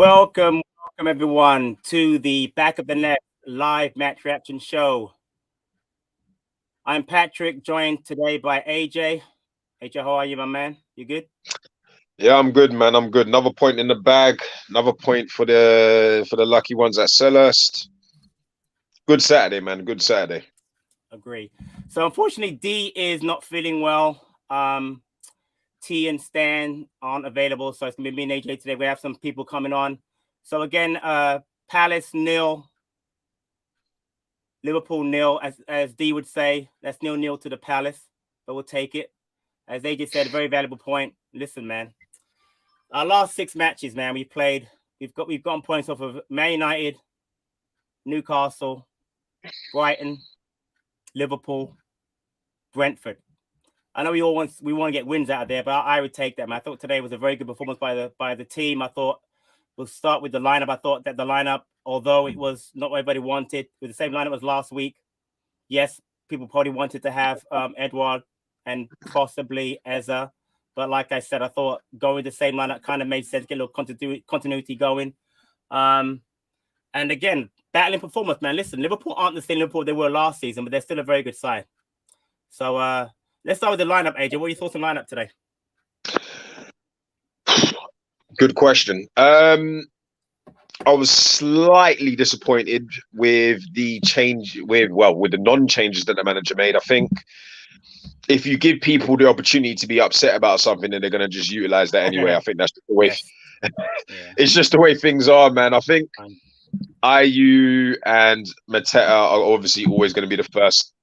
Welcome everyone to the Back of the Net live match reaction show. I'm Patrick, joined today by AJ. AJ, how are you, my man? You good? Yeah, I'm good, man. I'm good. Another point in the bag. Another point for the lucky ones at Celeste. Good Saturday, man. Good Saturday. Agree. So unfortunately, D is not feeling well. T and Stan aren't available, so it's gonna be me and AJ today. We have some people coming on. So again, Palace 0, Liverpool 0, as D would say. That's 0-0 to the Palace, but we'll take it. As AJ said, a very valuable point. Listen, man, our last 6 matches, man, we've gotten points off of Man United, Newcastle, Brighton, Liverpool, Brentford. I know we want to get wins out of there, but I would take them. I thought today was a very good performance by the team. I thought we'll start with the lineup. I thought that the lineup, although it was not what everybody wanted, with the same lineup as last week. Yes, people probably wanted to have Edouard and possibly Eza, but like I said, I thought going with the same lineup kind of made sense, get a little continuity going. And again, battling performance, man. Listen, Liverpool aren't the same Liverpool they were last season, but they're still a very good side. So let's start with the lineup, AJ. What are your thoughts on lineup today? Good question. I was slightly disappointed with the non-changes that the manager made. I think if you give people the opportunity to be upset about something, then they're going to just utilize that anyway. I think that's just the way. It's just the way things are, man. I think Ayew and Mateta are obviously always going to be the first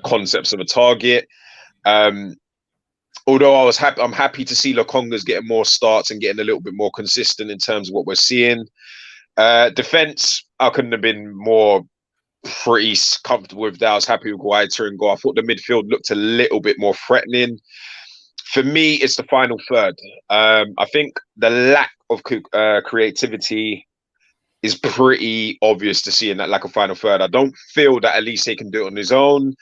concepts of a target. Although I'm happy to see Lokonga's getting more starts and getting a little bit more consistent in terms of what we're seeing. Defense, I couldn't have been more pretty comfortable with that. I was happy with Guaita and goal. I thought the midfield looked a little bit more threatening. For me, it's the final third. I think the lack of creativity is pretty obvious to see in that lack of final third. I don't feel that at least he can do it on his own.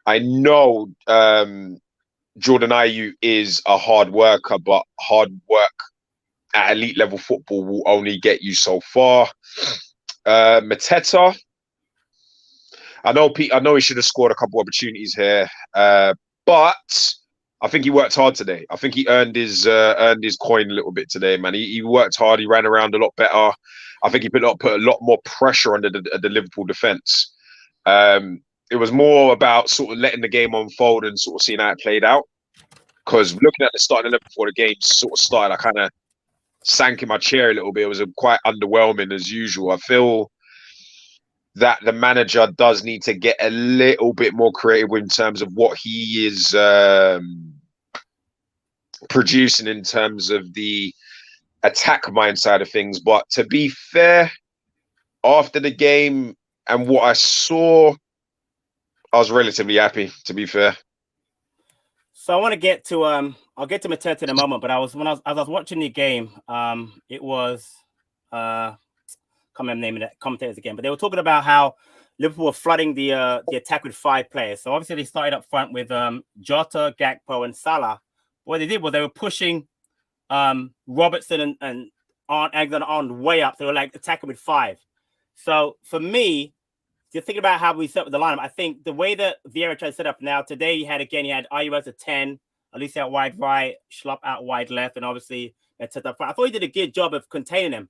I know Jordan Ayew is a hard worker, but hard work at elite level football will only get you so far. Mateta, I know he should have scored a couple opportunities here, but I think he worked hard today. I think he earned his coin a little bit today, man. He worked hard. He ran around a lot better. I think he put a lot more pressure on the Liverpool defense. It was more about sort of letting the game unfold and sort of seeing how it played out. Because looking at the starting 11 before the game sort of started, I kind of sank in my chair a little bit. It was quite underwhelming as usual. I feel that the manager does need to get a little bit more creative in terms of what he is producing in terms of the attack mind side of things. But to be fair, after the game and what I saw, I was relatively happy, to be fair. So I want to get to I'll get to Mateta in a moment, but as I was watching the game, it was can't remember the name of that commentators again, but they were talking about how Liverpool were flooding the attack with 5 players. So obviously they started up front with Jota, Gakpo, and Salah. What they did was they were pushing Robertson and Alexander on way up. They were like attacking with 5. So for me, just thinking about how we set up the lineup, I think the way that Vieira tried to set up now, today he had Ayew as a 10, Alicia out wide right, Schlupp out wide left, and obviously Mateta up front. I thought he did a good job of containing him.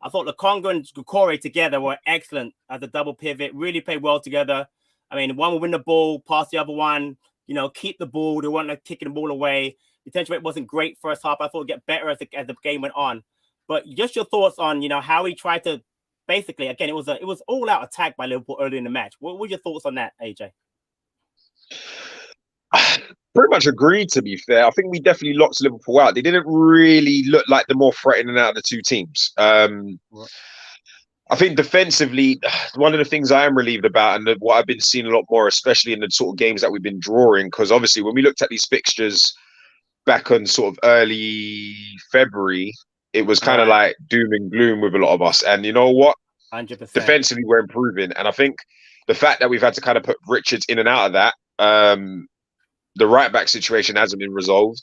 I thought Lokonga and Gukore together were excellent as a double pivot, really played well together. I mean, one would win the ball, pass the other one, keep the ball. They weren't like kicking the ball away. The attention rate wasn't great first half. I thought it'd get better as the game went on. But just your thoughts on, how he tried to basically, again, it was all out attack by Liverpool early in the match. What were your thoughts on that, AJ? Pretty much agreed, to be fair. I think we definitely locked Liverpool out. They didn't really look like the more threatening out of the two teams. I think defensively, one of the things I am relieved about and what I've been seeing a lot more, especially in the sort of games that we've been drawing, because obviously when we looked at these fixtures back on sort of early February, it was kind of like doom and gloom with a lot of us. And you know what? 100%. Defensively, we're improving. And I think the fact that we've had to kind of put Richards in and out of that, the right back situation hasn't been resolved.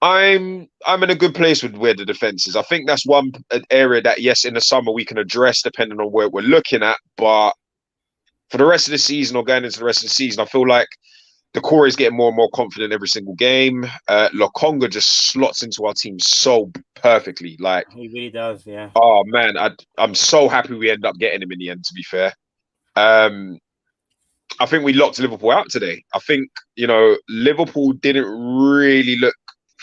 I'm in a good place with where the defense is. I think that's one area that, yes, in the summer we can address depending on where we're looking at. But for the rest of the season or going into the rest of the season, I feel like the core is getting more and more confident every single game. Lokonga just slots into our team so perfectly. Like, He really does, yeah. oh man, I'm so happy we end up getting him in the end. To be fair, I think we locked Liverpool out today. I think Liverpool didn't really look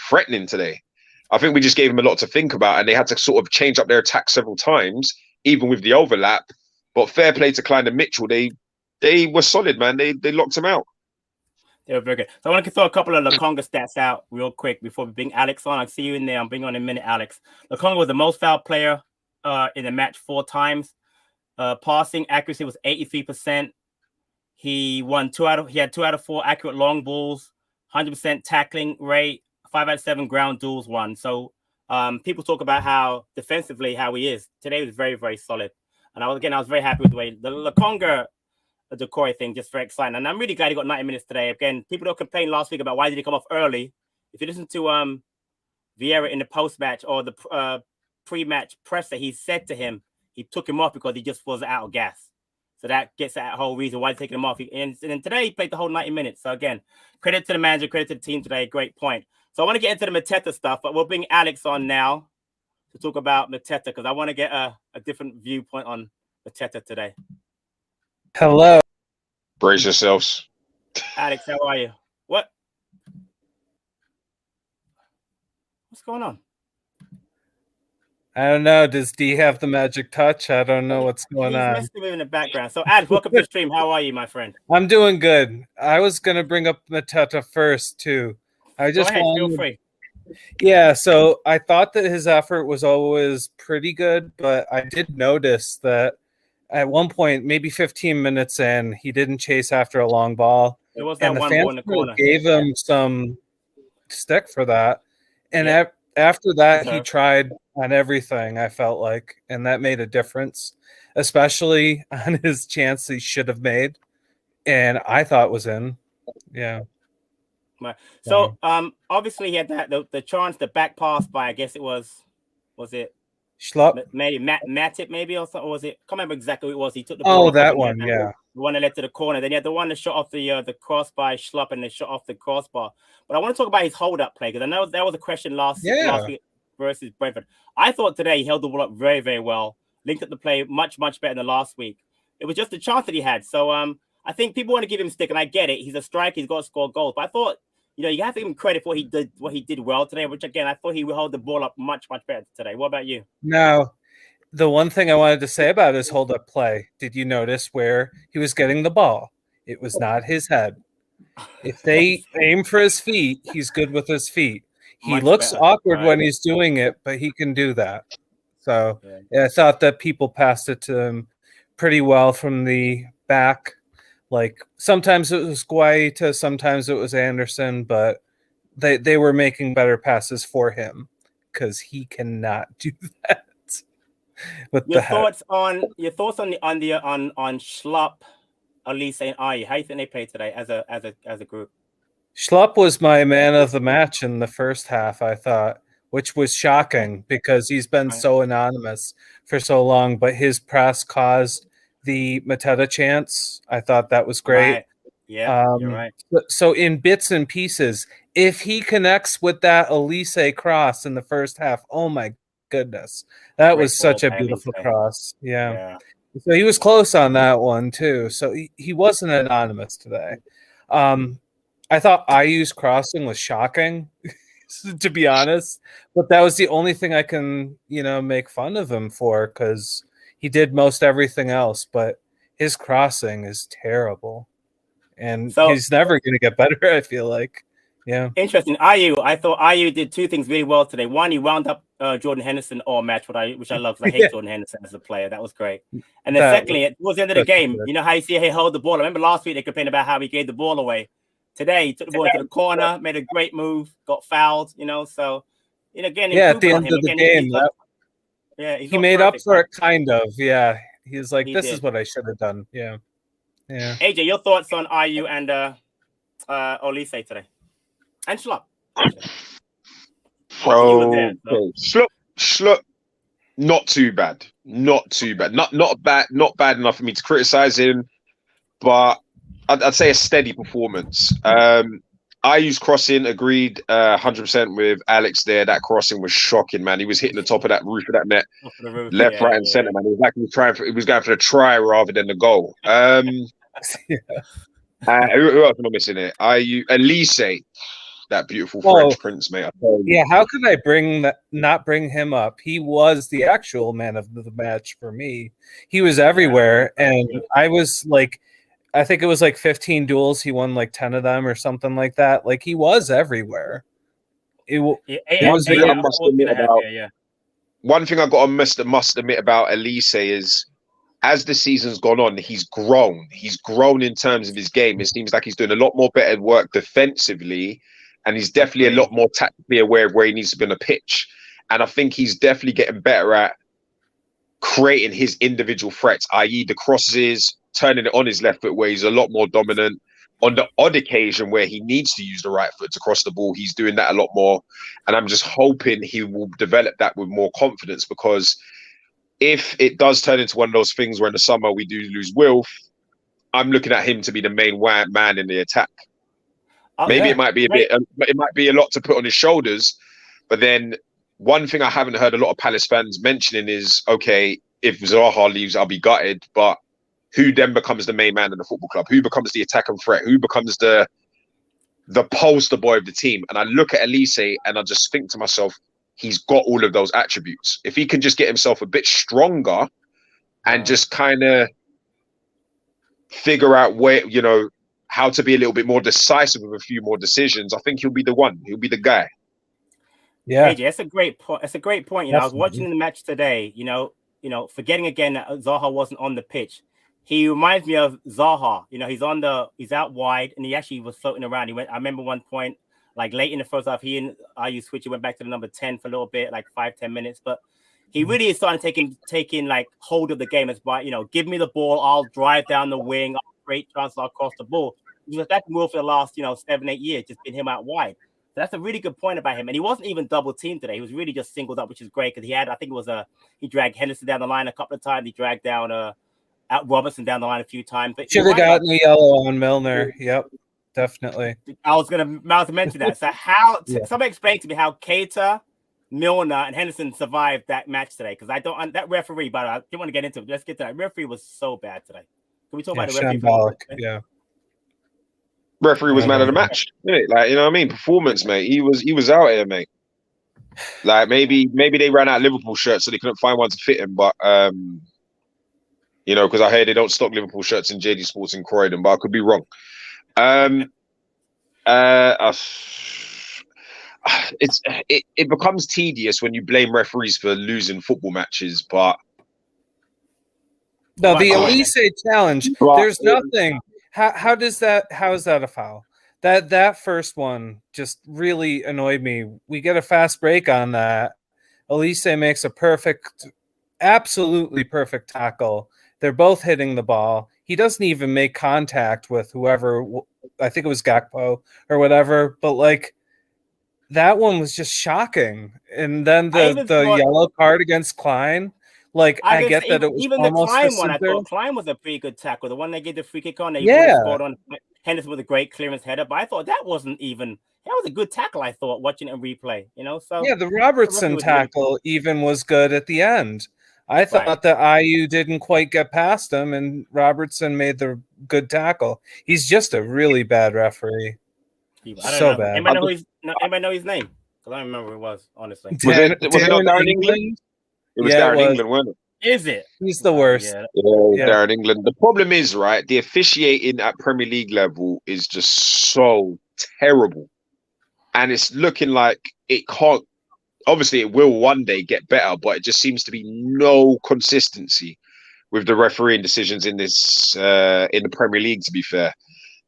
threatening today. I think we just gave them a lot to think about, and they had to sort of change up their attack several times, even with the overlap. But fair play to Klein and Mitchell. They were solid, man. They locked him out. They were very good. So I want to throw a couple of Lokonga stats out real quick before we bring Alex on. I'll see you in there. I'm bringing on in a minute, Alex. Lokonga was the most fouled player in the match 4 times. Passing accuracy was 83%. He had 2 out of 4 accurate long balls, 100% tackling rate, 5 out of 7 ground duels won. So people talk about how defensively how he is. Today was very, very solid. And I was very happy with the way the Lokonga Decoy thing, just very exciting. And I'm really glad he got 90 minutes today. Again, people don't complain last week about why did he come off early. If you listen to Vieira in the post-match or the pre-match presser, he said to him, he took him off because he just was out of gas. So that gets that whole reason why he's taking him off. And then today he played the whole 90 minutes. So again, credit to the manager, credit to the team today. Great point. So I want to get into the Mateta stuff, but we'll bring Alex on now to talk about Mateta because I want to get a different viewpoint on Mateta today. Hello. Brace yourselves. Alex, how are you? What's going on? I don't know. Does D have the magic touch? I don't know what's going on. He's messing with in the background. So, Alex, welcome to the stream. How are you, my friend? I'm doing good. I was going to bring up Mateta first, too. Go ahead. Feel free. Yeah, so I thought that his effort was always pretty good, but I did notice that at one point, maybe 15 minutes in, he didn't chase after a long ball. It was that and the one fans ball in the corner. Gave him some stick for that. And after that, he tried on everything, I felt like, and that made a difference, especially on his chance he should have made, and I thought was in. Yeah. So, obviously he had that the chance, the back pass by, I guess it was it Schlupp? Maybe Matip, maybe, or something. Was it? I can't remember exactly who it was. He took the ball. Oh, that one, yeah. The one that led to the corner. Then he had the one that shot off the cross by Schlupp and the shot off the crossbar. But I want to talk about his hold-up play because I know that was a question last week versus Brentford. I thought today he held the ball up very, very well. Linked up the play much, much better than last week. It was just the chance that he had. So I think people want to give him stick, and I get it. He's a striker. He's got to score goals. But I thought, you have to give him credit for what he did well today, which, again, I thought he would hold the ball up much, much better today. What about you? No. The one thing I wanted to say about his hold-up play, did you notice where he was getting the ball? It was not his head. If they aim for his feet, he's good with his feet. He looks awkward when he's doing it, but he can do that. So I thought that people passed it to him pretty well from the back. Like sometimes it was Guaita, sometimes it was Anderson, but they were making better passes for him because he cannot do that. Your thoughts on Schlupp, Elise, and Ayi? How do you think they played today as a group? Schlupp was my man of the match in the first half, I thought, which was shocking because he's been so anonymous for so long. But his press caused the Mateta chance. I thought that was great. Right. Yeah, you're right. So in bits and pieces, if he connects with that Elise cross in the first half, oh my goodness, that was such a beautiful cross. Yeah. So he was close on that one too. So he wasn't anonymous today. I thought Ayu's crossing was shocking, to be honest, but that was the only thing I can, make fun of him for because he did most everything else, but his crossing is terrible, and he's never going to get better. I feel like. Yeah. Interesting. I thought Ayu did 2 things really well today. One, he wound up Jordan Henderson all match, which I love because I hate Jordan Henderson as a player. That was great. And then secondly, towards the end of the game, you know how you see he held the ball. I remember last week they complained about how he gave the ball away. Today he took the ball into the corner, made a great move, got fouled. So again, at the end of the game, he made up for it, kind of. Yeah, he was like, "This is what I should have done." Yeah. AJ, your thoughts on Ayu and Olise today? And Schlupp. You were there, so. Schlupp, not too bad. Not too bad. Not bad enough for me to criticize him, but I'd say a steady performance. I use crossing, agreed 100% with Alex there. That crossing was shocking, man. He was hitting the top of that roof of that net, left, right, and center, man. It was like he was going for the try rather than the goal. Who else am I missing it? Elise, that beautiful French prince, mate. Yeah, how could I not bring him up? He was the actual man of the match for me. He was everywhere, and I was like, I think it was like 15 duels. He won like 10 of them or something like that. Like he was everywhere. One thing I must admit about Elise is, as the season's gone on, he's grown. He's grown in terms of his game. It seems like he's doing a lot more better work defensively, and he's definitely a lot more tactically aware of where he needs to be on a pitch. And I think he's definitely getting better at creating his individual threats, i.e. the crosses, turning it on his left foot where he's a lot more dominant. On the odd occasion where he needs to use the right foot to cross the ball, he's doing that a lot more. And I'm just hoping he will develop that with more confidence, because if it does turn into one of those things where in the summer we do lose Wilf, I'm looking at him to be the main man in the attack. Maybe it might be it might be a lot to put on his shoulders, but then one thing I haven't heard a lot of Palace fans mentioning is, okay, if Zaha leaves, I'll be gutted, but who then becomes the main man in the football club? Who becomes the attacking threat? Who becomes the poster boy of the team? And I look at Elise and I just think to myself, he's got all of those attributes. If he can just get himself a bit stronger and just kind of figure out where, how to be a little bit more decisive with a few more decisions, I think he'll be the one. He'll be the guy. Yeah, AJ, that's a great point. That's a great point. I was watching the match today. Forgetting again that Zaha wasn't on the pitch. He reminds me of Zaha. He's out wide, and he actually was floating around. I remember one point, like late in the first half, he and Ayew switch. He went back to the number 10 for a little bit, like 5-10 minutes. But he really is starting taking like hold of the game. It's by give me the ball, I'll drive down the wing, I'll create chances, I'll cross the ball. Because that's been for the last 7-8 years, just been him out wide. So that's a really good point about him. And he wasn't even double teamed today. He was really just singled up, which is great, because he dragged Henderson down the line a couple of times. He dragged down out Robertson down the line a few times. But should have gotten the yellow on Milner. Yep, definitely. I was gonna mention that. So somebody explain to me how Keita, Milner, and Henderson survived that match today? Because that referee, but I didn't want to get into it. Let's get to that. Referee was so bad today. Can we talk about the referee? Referee was man of the match. Like, performance, mate. He was out here, mate. Like maybe they ran out of Liverpool shirts so they couldn't find one to fit him, but because I heard they don't stock Liverpool shirts in JD Sports in Croydon, but I could be wrong. It becomes tedious when you blame referees for losing football matches, but no, the Elise challenge. There's nothing. How is that a foul? That first one just really annoyed me. We get a fast break on that. Elise makes a absolutely perfect tackle. They're both hitting the ball. He doesn't even make contact with whoever. I think it was Gakpo or whatever. But like that one was just shocking. And then the yellow card against Klein. Like I get that it was even almost the Klein one. I thought Klein was a pretty good tackle. The one they gave the free kick on, scored on Henderson with a great clearance header. But I thought that was a good tackle. I thought watching it in replay, So yeah, the Robertson tackle even was good at the end. I thought that Ayew didn't quite get past him, and Robertson made the good tackle. He's just a really bad referee. So bad. Anybody know his name? Because I don't remember who it was, honestly. Was it Darren England? It was Darren England, wasn't it? Is it? He's the worst. Yeah, Darren England. The problem is, right, the officiating at Premier League level is just so terrible. And it's looking like it can't. Obviously, it will one day get better, but it just seems to be no consistency with the refereeing decisions in this in the Premier League, to be fair.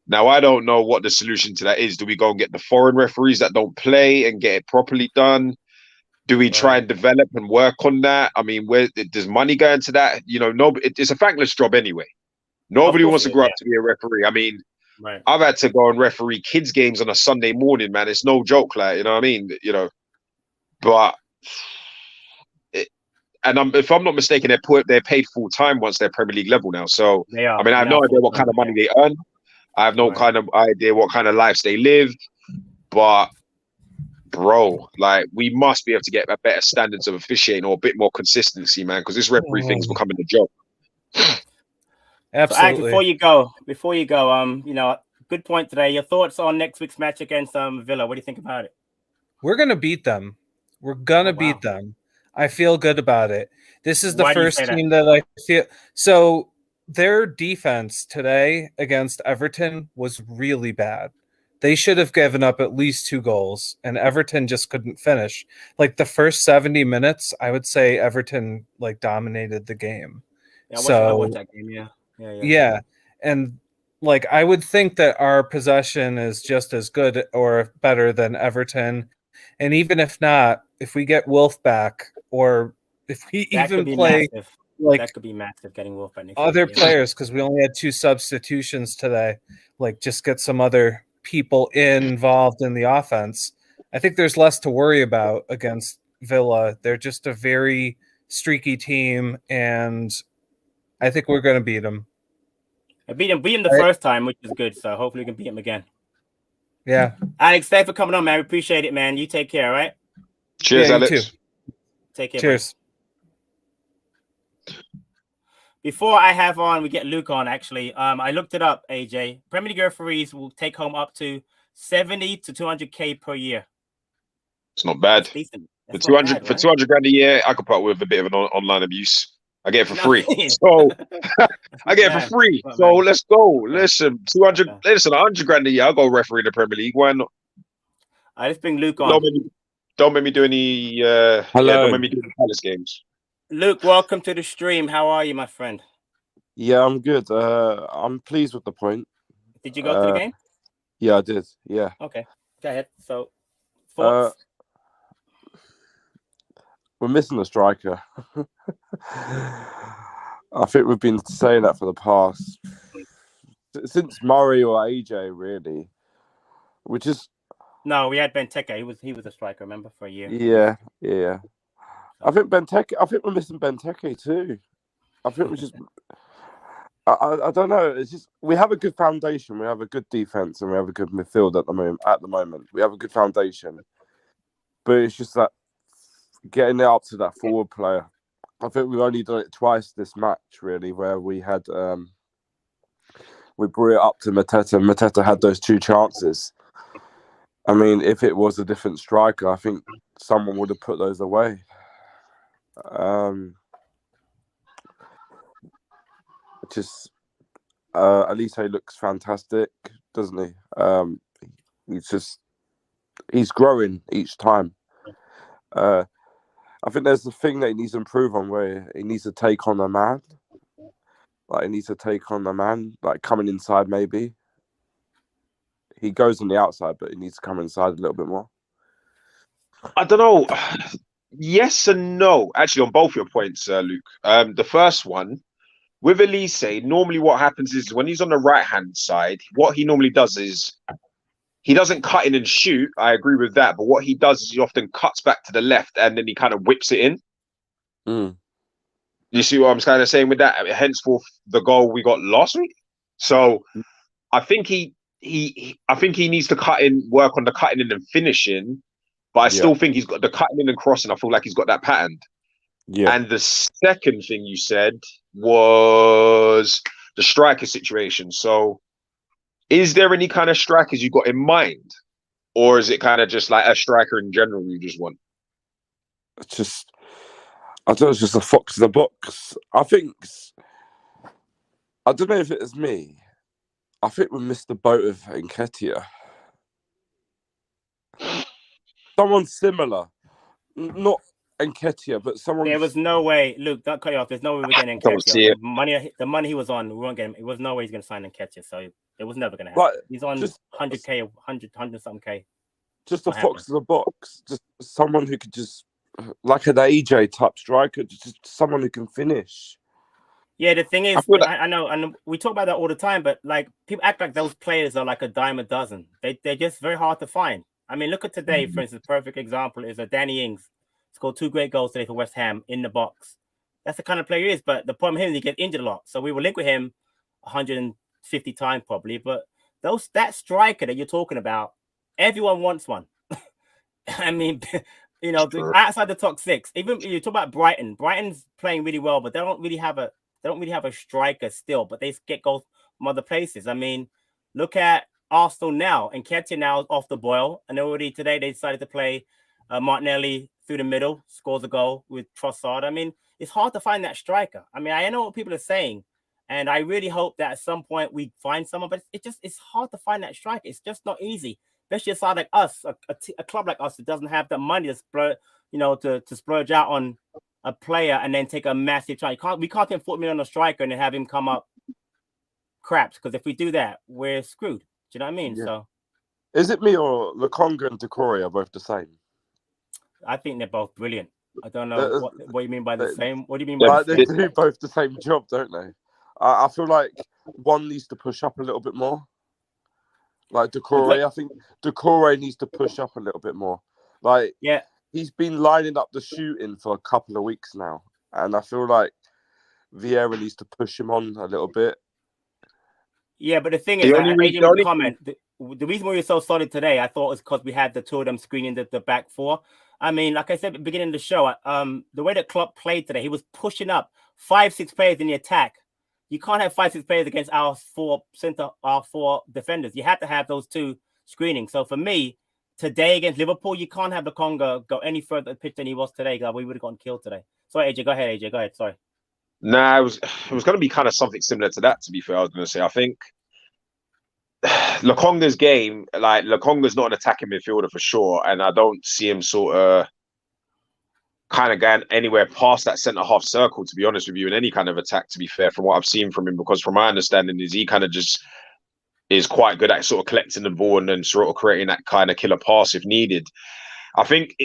Now, I don't know what the solution to that is. Do we go and get the foreign referees that don't play and get it properly done? Do we try and develop and work on that? I mean, where does money go into that? It's a thankless job anyway. Nobody wants to grow up to be a referee. I mean, I've had to go and referee kids' games on a Sunday morning, man. It's no joke, like, you know what I mean? but if I'm not mistaken, they're paid full time once they're Premier League level now. So they are. I mean, I have no idea what kind of money they earn. I have no kind of idea what kind of lives they live. But bro, like we must be able to get a better standards of officiating or a bit more consistency, man, because this referee thing's becoming a joke. Absolutely. So, Alex, before you go, you know, good point today. Your thoughts on next week's match against Villa? What do you think about it? We're gonna beat them. We're gonna beat them. I feel good about it. This is the first team that I feel so. Their defense today against Everton was really bad. They should have given up at least 2 goals, and Everton just couldn't finish. Like the first 70 minutes, I would say Everton like dominated the game. Yeah, I watched that game. Yeah, and like I would think that our possession is just as good or better than Everton, and even if not, if we get Wolf back, or if we even play. Massive. Like that could be massive getting Wolf back. Other players, because we only had 2 substitutions today. Like just get some other people involved in the offense. I think there's less to worry about against Villa. They're just a very streaky team, and I think we're going to beat them. I beat him the first time, which is good. So hopefully we can beat him again. Yeah, Alex, thanks for coming on, man. We appreciate it, man. You take care, all right? Cheers, Alex. You too. Take care. Cheers. Buddy. Before I have on, we get Luke on, actually. I looked it up, AJ. Premier League referees will take home up to 70 to 200K per year. It's not bad. That's decent. That's for 200 for 200 grand a year, I could put up with a bit of an online abuse. I get it for free. So I get it for free. So let's go. Listen, 100 grand a year, I'll go referee in the Premier League. Why not? I just bring Luke on. Don't make me do any don't make me do the Palace games. Luke, welcome to the stream. How are you, my friend? Yeah, I'm good. I'm pleased with the point. Did you go to the game? Yeah, I did. Yeah. Okay. Go ahead. So, thoughts? We're missing a striker. I think we've been saying that for the past since Murray or AJ, really. No, we had Benteke. He was a striker, remember, for a year. Yeah. I think we're missing Benteke too. I think we just. I don't know. It's just we have a good foundation. We have a good defense, and we have a good midfield at the moment. We have a good foundation, but it's just that getting it up to that forward player. I think we've only done it twice this match, really, where we had we brought it up to Mateta. Mateta had those 2 chances. I mean, if it was a different striker, I think someone would have put those away. Elise looks fantastic, doesn't he? He's growing each time. I think there's the thing that he needs to improve on, where he needs to take on a man. Like coming inside maybe. He goes on the outside, but he needs to come inside a little bit more. I don't know. Yes and no. Actually, on both your points, Luke. The first one, with Elise, normally what happens is when he's on the right-hand side, what he normally does is he doesn't cut in and shoot. I agree with that. But what he does is he often cuts back to the left and then he kind of whips it in. You see what I'm kind of saying with that? Henceforth, the goal we got last week. So I think he needs to work on the cutting in and finishing. But I still think he's got the cutting in and crossing. I feel like he's got that pattern. Yeah. And the second thing you said was the striker situation. So is there any kind of strikers you got in mind? Or is it kind of just like a striker in general you just want? It's just a fox in the box. I don't know if it was me. I think we missed the boat of Nketiah. Someone similar. Not Nketiah, but someone. There was no way, Luke, don't cut you off. There's no way we're getting Nketiah. The money he was on, we won't get him. It was no way he's going to sign Nketiah, so it was never going to happen. Like, he's on 100K, 100 something K. Just a fox in the box. Just someone who could just, like an AJ type striker, just someone who can finish. Yeah, the thing is, I know, and we talk about that all the time, but like people act like those players are like a dime a dozen. They're just very hard to find. I mean, look at today, for instance. Perfect example is Danny Ings scored 2 great goals today for West Ham in the box. That's the kind of player he is. But the problem with him is he gets injured a lot. So we will link with him 150 times probably. But that striker that you're talking about, everyone wants one. I mean, outside the top 6, even you talk about Brighton. Brighton's playing really well, but they don't really have a striker still. But they get goals from other places. I mean, look at Arsenal now, and Nketiah now is off the boil, and already today they decided to play Martinelli through the middle, scores a goal with Trossard. I mean, it's hard to find that striker. I mean, I know what people are saying, and I really hope that at some point we find someone, but it's hard to find that striker. It's just not easy, especially a side like us, a club like us that doesn't have the money to splurge, to splurge out on a player and then take a massive chance. We can't spend 40 million on a striker and then have him come up craps, because if we do that, we're screwed. Do you know what I mean? Yeah. So, is it me or Lokonga and Doucouré are both the same? I think they're both brilliant. I don't know what you mean by the same. What do you mean by like the they same? do both the same job, don't they? I feel like one needs to push up a little bit more. Like Doucouré, I think Doucouré needs to push up a little bit more. Like, yeah, he's been lining up the shooting for a couple of weeks now, and I feel like Vieira needs to push him on a little bit. Yeah, but the thing is, Adrian comment, the reason we were so solid today, I thought, was because we had the two of them screening the back four. I mean, like I said at the beginning of the show, the way that Klopp played today, he was pushing up 5-6 players in the attack. You can't have 5-6 players against our four defenders. You have to have those two screening. So for me, today against Liverpool, you can't have the Congo go any further at the pitch than he was today. We would have gotten killed today. Sorry, AJ. Go ahead, AJ. Go ahead. Sorry. Nah, it was going to be kind of something similar to that, to be fair. I was going to say, I think Lokonga's game, like, Lokonga's not an attacking midfielder for sure, and I don't see him sort of kind of going anywhere past that centre-half circle, to be honest with you, in any kind of attack, to be fair, from what I've seen from him, because from my understanding is he kind of just is quite good at sort of collecting the ball and then sort of creating that kind of killer pass if needed. I think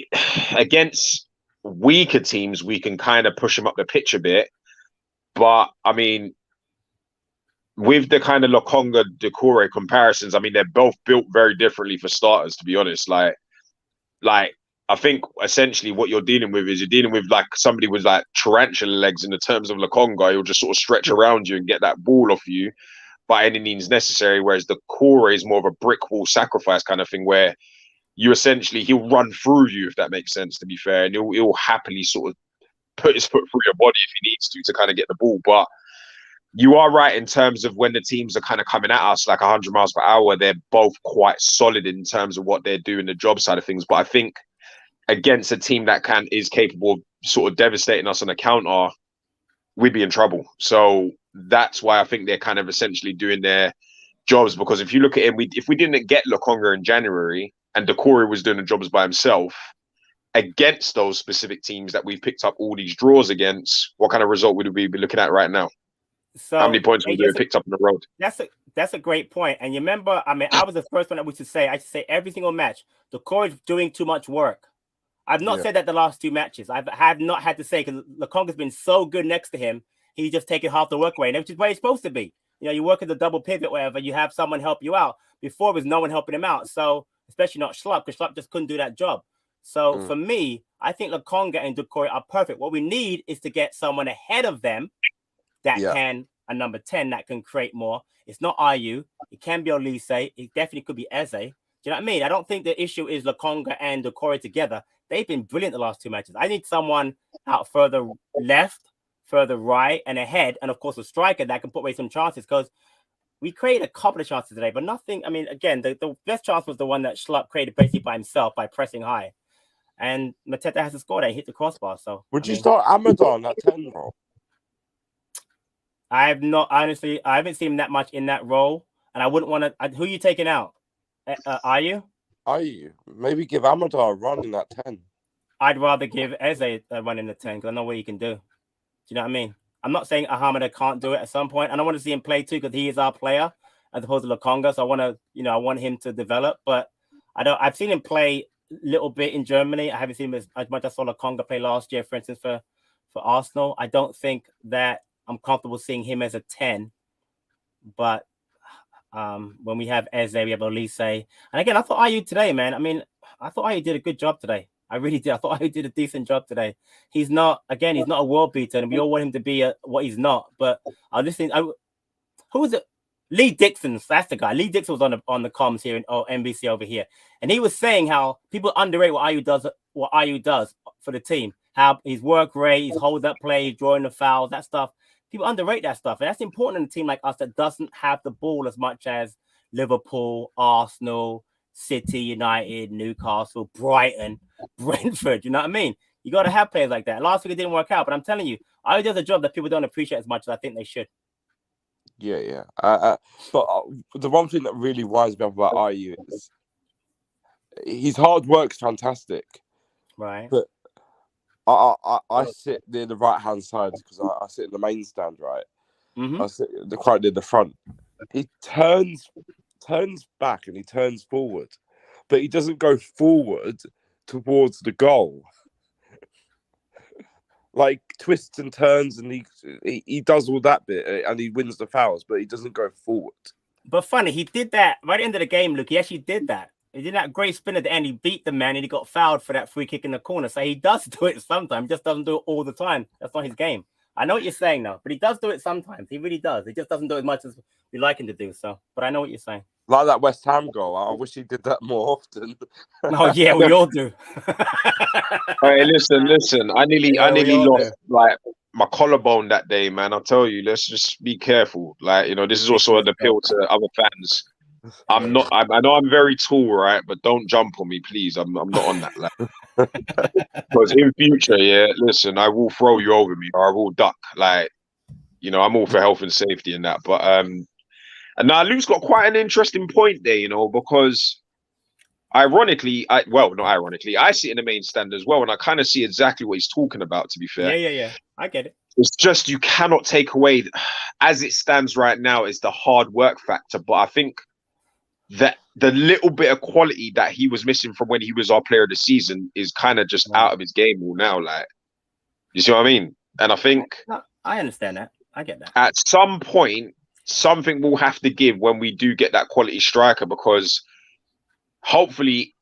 against weaker teams, we can kind of push him up the pitch a bit. But, I mean, with the kind of Lokonga Doucouré comparisons, I mean, they're both built very differently for starters, to be honest. Like I think essentially what you're dealing with is like somebody with like tarantula legs in the terms of Lokonga. He'll just sort of stretch around you and get that ball off you by any means necessary, whereas Doucouré is more of a brick wall sacrifice kind of thing, where you essentially, he'll run through you, if that makes sense, to be fair, and he'll happily sort of put his foot through your body if he needs to kind of get the ball. But you are right in terms of when the teams are kind of coming at us like 100 miles per hour, they're both quite solid in terms of what they're doing, the job side of things. But I think against a team that is capable of sort of devastating us on a counter, we'd be in trouble. So that's why I think they're kind of essentially doing their jobs, because if you look at him, if we didn't get Lokonga in January and Doucouré was doing the jobs by himself, against those specific teams that we've picked up all these draws against, what kind of result would we be looking at right now? So how many points would we have picked up on the road? That's a great point. And you remember, I mean, I was the first one that we should say, I should say every single match, Doucouré is doing too much work. I've not said that the last 2 matches. I have not had to say, because Lokonga's been so good next to him, he's just taking half the work away, which is where he's supposed to be. You work at the double pivot, wherever, you have someone help you out. Before, there was no one helping him out. So, especially not Schlupp, because Schlupp just couldn't do that job. So for me, I think Lokonga and Doucouré are perfect. What we need is to get someone ahead of them that can, a number 10 that can create more. It's not Ayew. It can be Olise. It definitely could be Eze. Do you know what I mean? I don't think the issue is Lokonga and Doucouré together. They've been brilliant the last 2 matches. I need someone out further left, further right, and ahead, and of course a striker that can put away some chances, because we created a couple of chances today, but nothing. I mean, again, the best chance was the one that Schlupp created basically by himself by pressing high. And Mateta has to score that. He hit the crossbar. So would you start Amador on that 10 role? I haven't seen him that much in that role, and I wouldn't want to. Who are you taking out? Ayew? Maybe give Amador a run in that 10. I'd rather give Eze a run in the 10 because I know what he can do. Do you know what I mean? I'm not saying Ahamada can't do it at some point, and I want to see him play too, because he is our player as opposed to Lokonga. So I want him to develop, but I've seen him play little bit in Germany. I haven't seen him as much as I saw Lokonga play last year, for instance, for Arsenal. I don't think that I'm comfortable seeing him as a 10, but When we have Eze, we have Olise. And again, I thought Ayew today, man. I mean, I thought Ayew did a good job today. I really did. I thought Ayew did a decent job today. He's not a world beater, and we all want him to be what he's not. But I was listening. Who was it? Lee Dixon. That's the guy. Lee Dixon was on the comms here in NBC over here, and he was saying how people underrate what Ayew does for the team. How his work rate, his hold up play, drawing the fouls, that stuff. People underrate that stuff, and that's important in a team like us that doesn't have the ball as much as Liverpool, Arsenal, City, United, Newcastle, Brighton, Brentford. You know what I mean? You got to have players like that. Last week it didn't work out, but I'm telling you, Ayew does a job that people don't appreciate as much as I think they should. Yeah. But the one thing that really winds me up about Ayew is his hard work's fantastic. Right. But I sit near the right-hand side because I sit in the main stand, right? Mm-hmm. I sit quite near the front. He turns back and he turns forward, but he doesn't go forward towards the goal. Like twists and turns, and he does all that bit, and he wins the fouls, but he doesn't go forward. But funny, he did that right at the end of the game, Luke. He actually did that. He did that great spin at the end. He beat the man, and he got fouled for that free kick in the corner. So he does do it sometimes. He just doesn't do it all the time. That's not his game. I know what you're saying now, but he does do it sometimes. He really does. He just doesn't do it as much as we like him to do. So, but I know what you're saying. Like that West Ham goal. I wish he did that more often. Oh yeah, we all do. Hey, listen. I nearly lost like my collarbone that day, man. I'll tell you. Let's just be careful. Like, this is also an appeal to other fans. I know I'm very tall, right? But don't jump on me, please. I'm not on that level. Because in future, listen, I will throw you over me, or I will duck. Like, I'm all for health and safety and that. But and now Luke's got quite an interesting point there, because ironically, not ironically, I sit in the main stand as well, and I kind of see exactly what he's talking about, to be fair. Yeah. I get it. It's just you cannot take away, as it stands right now, is the hard work factor. But I think that the little bit of quality that he was missing from when he was our player of the season is kind of just out of his game all now. Like, you see what I mean? And I think I understand that. I get that. At some point, something will have to give when we do get that quality striker, because hopefully,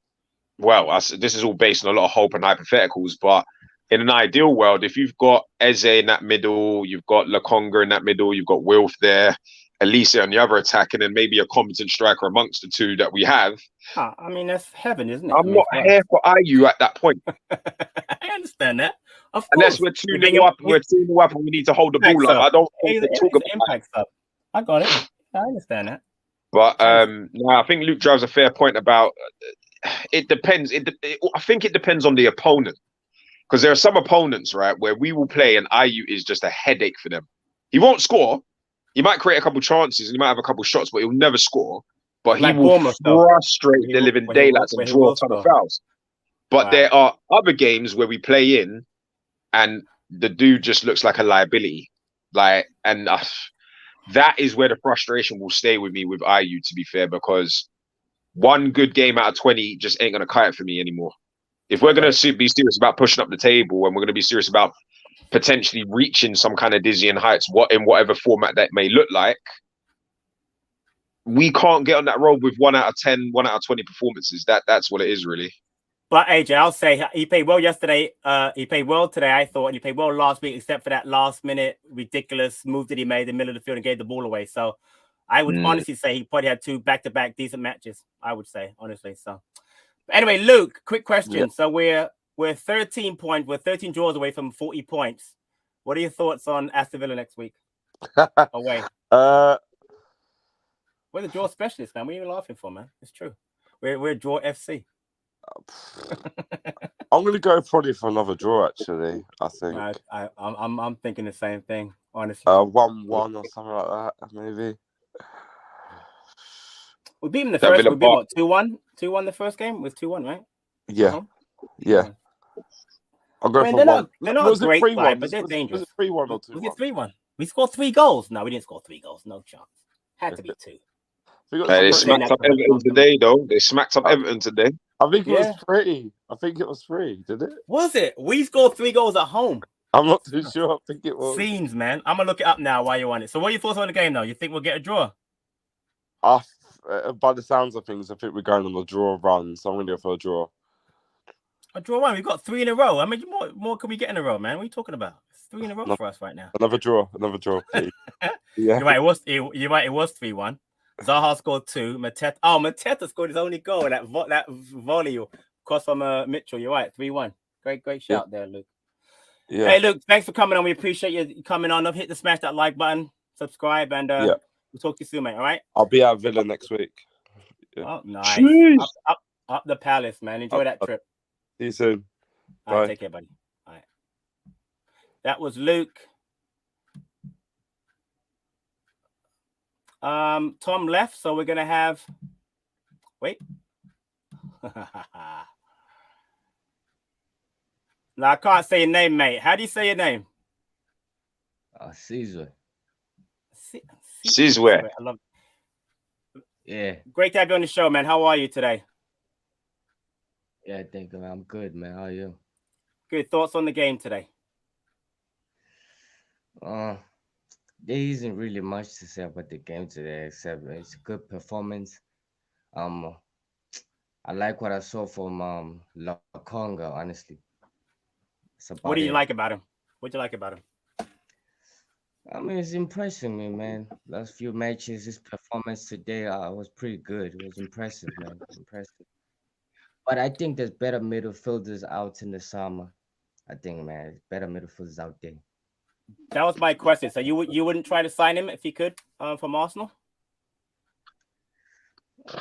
this is all based on a lot of hope and hypotheticals, but in an ideal world, if you've got Eze in that middle, you've got Lokonga in that middle, you've got Wilf there, Elise on the other attack, and then maybe a competent striker amongst the two that we have. I mean, that's heaven, isn't it? I'm not here for Ayew at that point. I understand that. Of Unless we're 2-0 up, and we need to hold the ball up. I don't want to talk about impact stuff. I got it. I understand that. But no, I think Luke drives a fair point about it depends. I think it depends on the opponent, because there are some opponents, right, where we will play and Ayew is just a headache for them. He won't score. He might create a couple chances and he might have a couple shots, but he'll never score. But he will frustrate the living daylights and draw a ton of fouls. But there are other games where we play in and the dude just looks like a liability. That is where the frustration will stay with me with Ayew, to be fair, because one good game out of 20 just ain't going to cut it for me anymore. If we're going to be serious about pushing up the table and we're going to be serious about potentially reaching some kind of dizzying heights, in whatever format that may look like, we can't get on that road with 1 out of 10, 1 out of 20 performances. That's what it is, really. But AJ, I'll say he played well yesterday. He played well today, I thought, and he played well last week, except for that last minute ridiculous move that he made in the middle of the field and gave the ball away. So I would honestly say he probably had 2 back-to-back decent matches, I would say, honestly. So but anyway, Luke, quick question. Yeah. So we're 13 points. We're 13 draws away from 40 points. What are your thoughts on Aston Villa next week? Away. We're the draw specialists, man. What are you laughing for, man? It's true. We're draw FC. I'm going to go probably for another draw, actually, I think. I'm thinking the same thing, honestly. 1-1 or something like that, maybe. We beat them the first. We beat what, 2-1? 2-1 the first game? It was 2-1, right? Yeah. Yeah. I'll go for one. They're not great, but they're dangerous. Was it 3-1 or 2-1? Was it 3-1? We scored 3 goals. No, we didn't score 3 goals. No chance. Had to be 2. They smacked up Everton today, though. They smacked up Everton today. I think it was 3. I think it was 3. Did it? Was it? We scored 3 goals at home. I'm not too sure. I think it was. Scenes, man. I'm going to look it up now while you're on it. So what are your thoughts on the game, though? You think we'll get a draw? By the sounds of things, I think we're going on a draw run, so I'm going to go for a draw. A draw one. We've got 3 in a row. I mean, more can we get in a row, man? What are you talking about? It's 3 in a row for us right now. Another draw, please. Yeah. You're right. You're right. It was 3-1. Zaha scored 2. Mateta scored his only goal. That volley cross from Mitchell. You're right. 3-1. Great shout there, Luke. Yeah. Hey, Luke, thanks for coming on. We appreciate you coming on. Hit smash that like button, subscribe, and we'll talk to you soon, mate. All right. I'll be at Villa next week. Yeah. Oh, nice. Up the Palace, man. Enjoy that trip. See you soon. Bye. All right, take care, buddy. All right. That was Luke. Tom left, so we're gonna have. Wait. No, I can't say your name, mate. How do you say your name? Caesar. Caesar. I love it. Yeah. Great to have you on the show, man. How are you today? Yeah, I think I'm good, man. How are you? Good. Thoughts on the game today? There isn't really much to say about the game today, except it's a good performance. I like what I saw from Lokonga, honestly. What do you like about him? What do you like about him? I mean, it's impressing me, man. Last few matches, his performance today was pretty good. It was impressive, man. Impressive. But I think there's better midfielders out in the summer. I think, man, better midfielders out there. That was my question. So you wouldn't try to sign him if you could from Arsenal?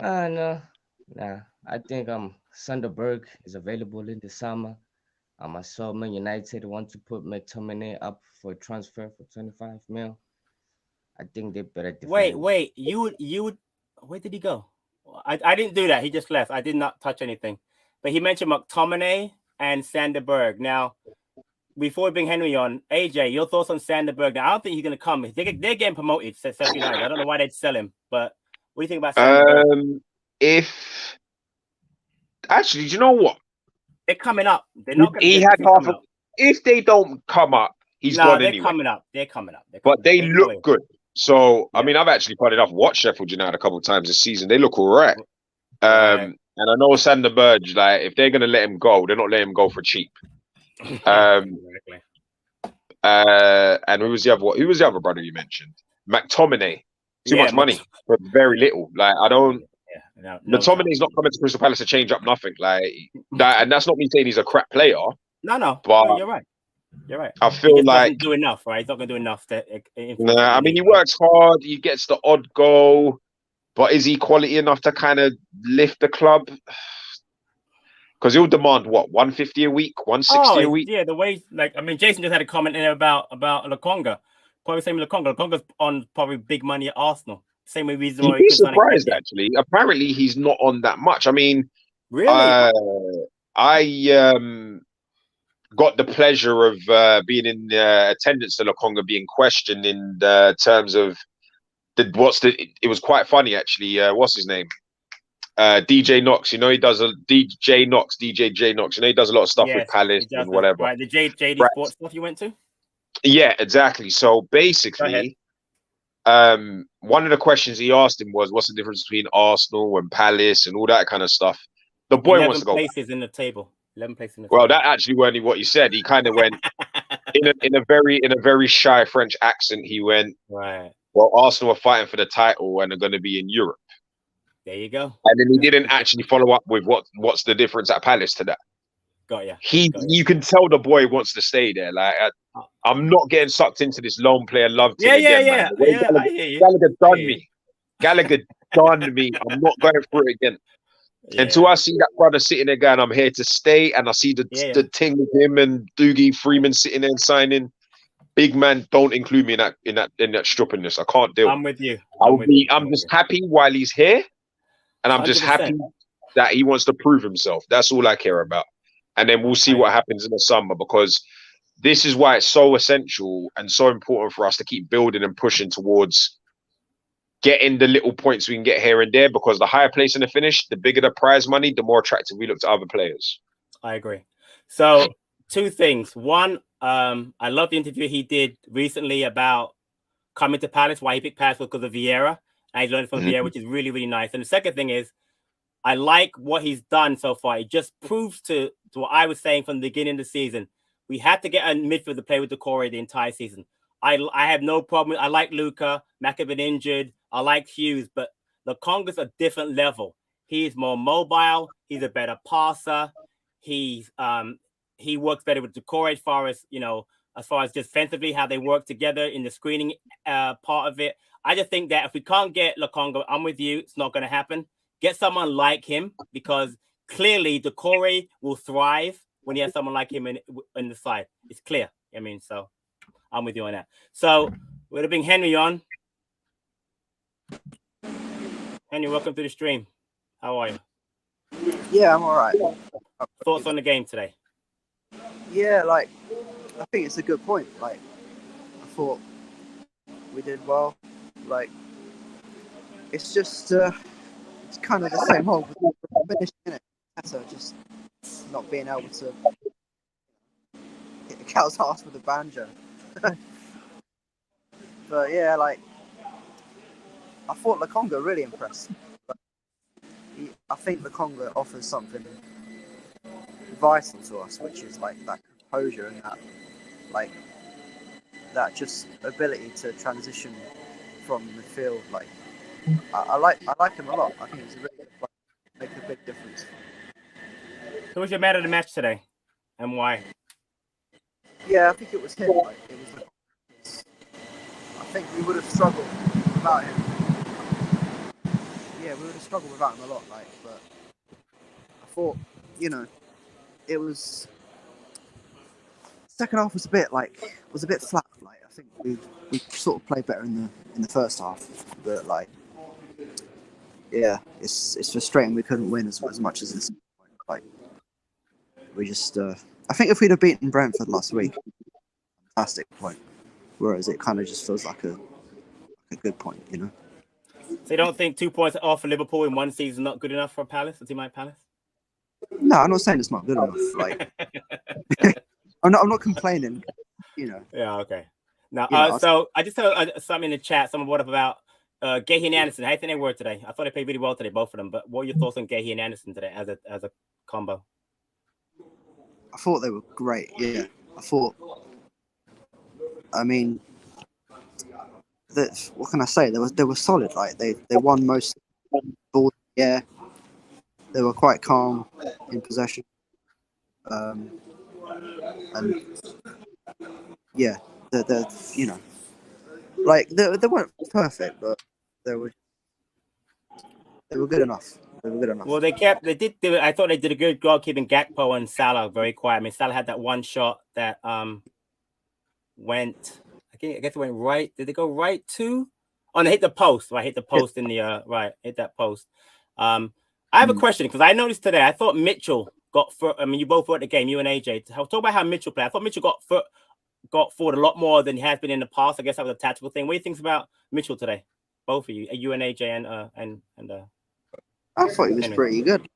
No. Nah. I think Sunderberg is available in the summer. I saw Man United want to put McTominay up for a transfer for 25 mil. I think they better defend. Wait. You would. Where did he go? I didn't do that. He just left. I did not touch anything. But he mentioned McTominay and Sanderberg. Now, before we bring Henry on, AJ, your thoughts on Sanderberg? Now, I don't think he's going to come. They're getting promoted. I don't know why they'd sell him. But what do you think about Sanderberg? Actually, do you know what? They're coming up. They're not going to. He had half of. If they don't come up, he's gone anyway. They're coming up. But they look good. So I mean, I've actually quite enough watched Sheffield United a couple of times this season. They look all right. And I know Sanderberg, like if they're gonna let him go, they're not letting him go for cheap. And who was the other? Who was the other brother you mentioned? McTominay. Too much money for very little. Like I don't. McTominay's not coming to Crystal Palace to change up nothing. Like that, and that's not me saying he's a crap player. No. But you're right. You're right. I feel like doesn't do enough, right? He's not gonna do enough to. I mean, he works hard. He gets the odd goal, but is he quality enough to kind of lift the club? Because he'll demand what 150 a week, 160 a week. Yeah, the way Jason just had a comment in there about Lokonga. Probably same with Lokonga. Lokonga's on probably big money at Arsenal. Same reason why you'd be surprised actually. Apparently, he's not on that much. I mean, really, I got the pleasure of being in attendance to Lokonga being questioned in terms of it was quite funny actually. What's his name? DJ Knox. You know he does DJ Knox. You know he does a lot of stuff with Palace and whatever. Right, the JD Sports stuff you went to. Yeah, exactly. So basically, one of the questions he asked him was, "What's the difference between Arsenal and Palace and all that kind of stuff?" The boy wants to go. 11 places in the table. 11 places in the table. Well, that actually weren't what he said. He kind of went in a very shy French accent. He went, right. Well, Arsenal are fighting for the title and are going to be in Europe. There you go. And then he didn't actually follow up with what's the difference at Palace to that. Got ya. You can tell the boy wants to stay there. Like I'm not getting sucked into this lone player love thing again. Man. Gallagher done me. Gallagher done me. I'm not going through it again. Yeah. Until I see that brother sitting there going, I'm here to stay, and I see the thing with him and Doogie Freeman sitting there and signing. Big man, don't include me in that struppiness. I can't deal. I'm with you. I'm just happy while he's here, and I'm 100%. Just happy that he wants to prove himself. That's all I care about. And then we'll see what happens in the summer, because this is why it's so essential and so important for us to keep building and pushing towards getting the little points we can get here and there, because the higher place in the finish, the bigger the prize money, the more attractive we look to other players. I agree. So 2 things. One, I love the interview he did recently about coming to Palace, why he picked Palace because of Vieira. and he's learning from Vieira, which is really, really nice. And the second thing is, I like what he's done so far. It just proves to what I was saying from the beginning of the season. We had to get a midfield to play with Decore the entire season. I have no problem. I like Luca. Mac have been injured. I like Hughes, but Lokonga's a different level. He's more mobile. He's a better passer. He works better with Decore as far as defensively, how they work together in the screening part of it. I just think that if we can't get Lokonga, I'm with you. It's not going to happen. Get someone like him, because clearly Decore will thrive when he has someone like him in the side. It's clear. I mean, so I'm with you on that. So we're going to bring Henry on. Henry, welcome to the stream. How are you? Yeah, I'm all right. Thoughts on the game today? Yeah, like, I think it's a good point. Like, I thought we did well. Like, it's just, it's kind of the same old finishing, innit? So just not being able to hit a cow's ass with a banjo. But yeah, like, I thought Lokonga really impressed. I think Lokonga offers something vital to us, which is like that composure and that just ability to transition from midfield. Like, I like him a lot. I think he's a really good player. Make a big difference. Who was your man of the match today, and why? Yeah, I think it was him. Like, it was. I think we would have struggled without him. Yeah, we would have struggled without him a lot. Like, but I thought, it was. Second half was a bit flat. Like, I think we sort of played better in the first half, but like, yeah, it's frustrating we couldn't win as much as this. Like, we just I think if we'd have beaten Brentford last week, fantastic point. Whereas it kind of just feels like a good point, So you don't think 2 points off for Liverpool in one season not good enough for Palace, a team like Palace? No, I'm not saying it's not good enough. Like, I'm not complaining, Yeah, okay. Now, so I just saw something in the chat. Someone brought up about Gahey and Anderson. How do you think they were today? I thought they played really well today, both of them. But what are your thoughts on Gahey and Anderson today as a combo? I thought they were great. Yeah, I mean, what can I say? They were solid. Like, they won most balls. Yeah, they were quite calm in possession. And yeah, they're like they weren't perfect, but they were good enough. They were good enough. Well, they did do it. I thought they did a good job keeping Gakpo and Salah very quiet. I mean, Salah had that one shot that went. I guess it went right. Did it go right too? Oh, and they hit the post. Right, hit the post in the hit that post. I have a question, because I noticed today. I thought Mitchell got. I mean, you both were at the game. You and AJ. Talk about how Mitchell played. I thought Mitchell got forward a lot more than he has been in the past. I guess that was a tactical thing. What do you think about Mitchell today? Both of you and AJ and I thought he was pretty good.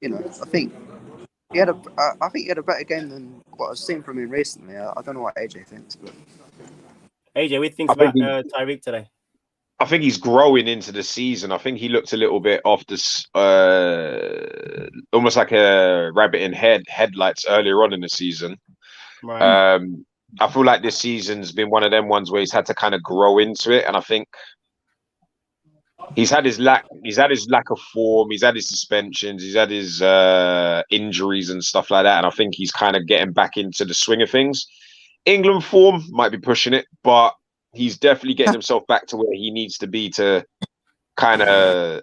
I think he had a better game than what I've seen from him recently. I don't know what AJ thinks, but AJ, what do you think about Tyreek today? I think he's growing into the season. I think he looked a little bit off this, almost like a rabbit in headlights earlier on in the season. Right. I feel like this season's been one of them ones where he's had to kind of grow into it, and I think he's had his lack of form, he's had his suspensions, he's had his injuries and stuff like that, and I think he's kind of getting back into the swing of things. England form might be pushing it, but he's definitely getting himself back to where he needs to be to kind of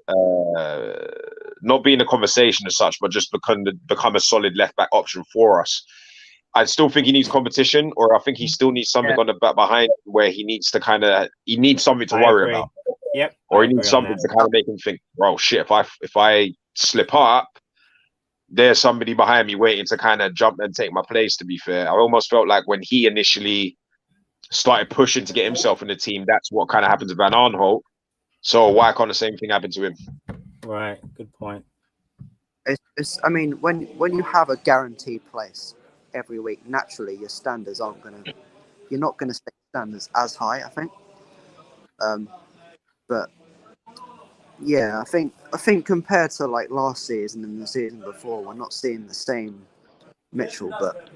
not be in a conversation as such, but just become a solid left back option for us. I still think he needs competition, or I think he still needs something on the back behind where he needs something to worry about. Yep. Or he needs something to kind of make him think, well, shit, if I slip up, there's somebody behind me waiting to kind of jump and take my place, to be fair. I almost felt like when he initially started pushing to get himself in the team, that's what kind of happened to Van Aanholt. So why can't the same thing happen to him? Right. Good point. I mean, when you have a guaranteed place every week, naturally your standards you're not gonna set standards as high, I think. But Yeah, I think compared to like last season and the season before, we're not seeing the same Mitchell, but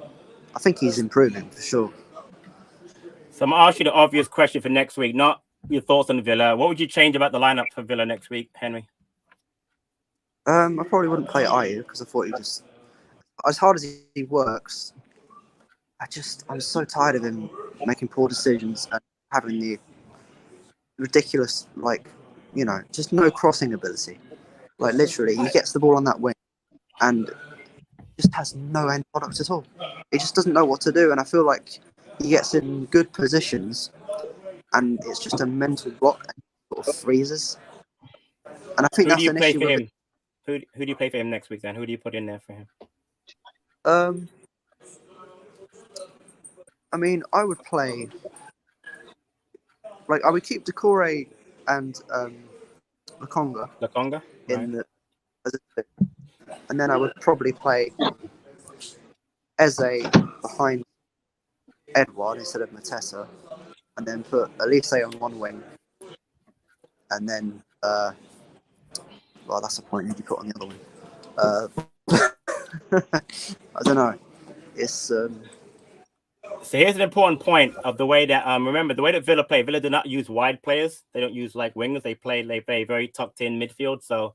I think he's improving for sure. So I'm gonna ask you the obvious question for next week, not your thoughts on Villa. What would you change about the lineup for Villa next week, Henry? I probably wouldn't play Ayew because I thought he just, as hard as he works, I'm so tired of him making poor decisions and having the ridiculous, like, just no crossing ability. Like, literally, he gets the ball on that wing and just has no end product at all. He just doesn't know what to do, and I feel like he gets in good positions and it's just a mental block and sort of freezes. And I think Who do that's you an play issue for with him? Who do you play for him next week then? Who do you put in there for him? I mean, I would play, like, I would keep Decore and Lokonga Lokonga, in right? and then I would probably play Eze behind Edward instead of Mateta, and then put Elise on one wing, and then well, that's the point. Who do you put on the other wing? I don't know. It's So here's an important point of the way that remember the way that Villa play. Villa do not use wide players. They don't use like wingers. They play very tucked in midfield. So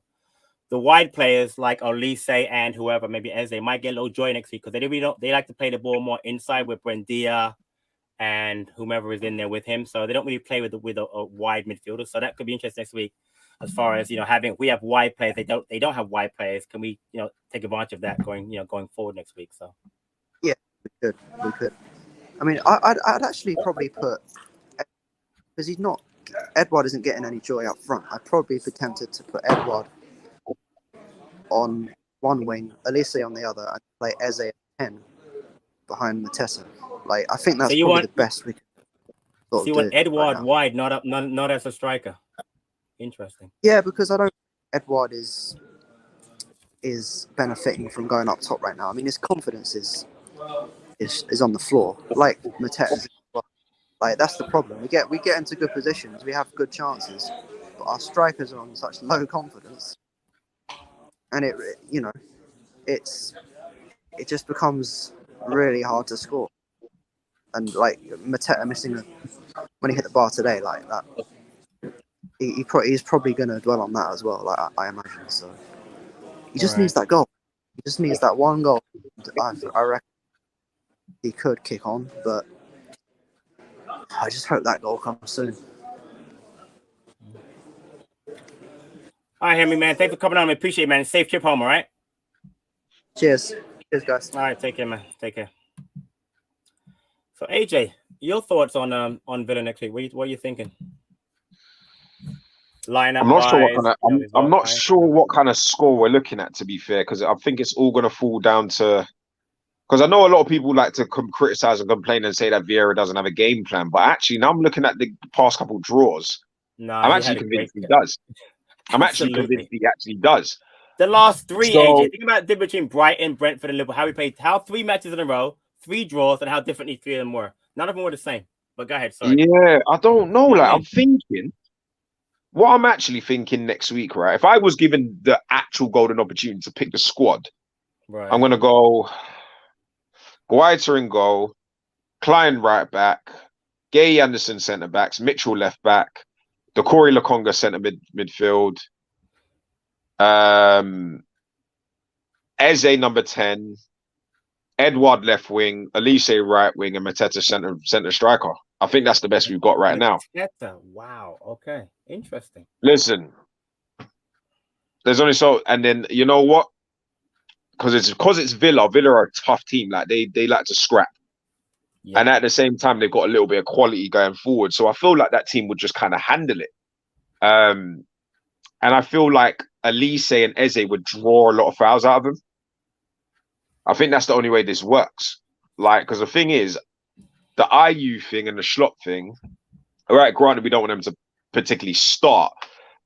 the wide players like Olise and whoever, maybe Eze, might get a little joy next week because they like to play the ball more inside with Buendia and whomever is in there with him. So they don't really play with a wide midfielder. So that could be interesting next week. As far as we have wide players. They don't have wide players. Can we take advantage of that going forward next week? So yeah, we could. I mean, I'd actually probably put, because Edward isn't getting any joy up front. I'd probably be tempted to put Edward on one wing, Elise on the other, and play Eze at 10 behind Matessa. Like, I think that's probably the best we can So you want Edward wide, not as a striker. Interesting. Yeah, because I don't think Edward is benefiting from going up top right now. I mean, his confidence is on the floor, like Mateta's. Like, that's the problem. We get into good positions, we have good chances, but our strikers are on such low confidence, and it just becomes really hard to score. And like Mateta missing when he hit the bar today, like that, he's probably going to dwell on that as well. Like I imagine. So he just needs that goal. He just needs that one goal. I reckon he could kick on, but I just hope that goal comes soon. All right, Henry, man. Thanks for coming on. I appreciate it, man. Safe trip home, all right? Cheers, guys. All right, take care, man. Take care. So, AJ, your thoughts on Villa next week? What are you thinking? Lineup. I'm not sure what kind of score we're looking at, to be fair, because I think it's all going to fall down to. Because I know a lot of people like to criticize and complain and say that Vieira doesn't have a game plan, but actually now I'm looking at the past couple of draws. I'm actually convinced he does. I'm actually convinced he actually does. The last three, AJ. Think about the difference between Brighton, Brentford, and Liverpool. How we played, 3 matches in a row, 3 draws, and how different these 3 of them were. None of them were the same. But go ahead, sorry. Yeah, I don't know. Like, I'm thinking, what I'm actually thinking next week, right? If I was given the actual golden opportunity to pick the squad, right, I'm going to go Guaita in goal, Klein right back, Gay Anderson centre backs, Mitchell left back, Decore Lokonga centre midfield, Eze number 10, Edward left wing, Elise right wing, and Mateta centre striker. I think that's the best we've got right now. Wow. Okay. Interesting. Listen, there's only and then you know what? Because it's Villa. Villa are a tough team. Like they like to scrap, and at the same time they've got a little bit of quality going forward. So I feel like that team would just kind of handle it. And I feel like Elise and Eze would draw a lot of fouls out of them. I think that's the only way this works. Like, because the thing is, the Ayew thing and the Schlopp thing, all right, granted, we don't want them to particularly start,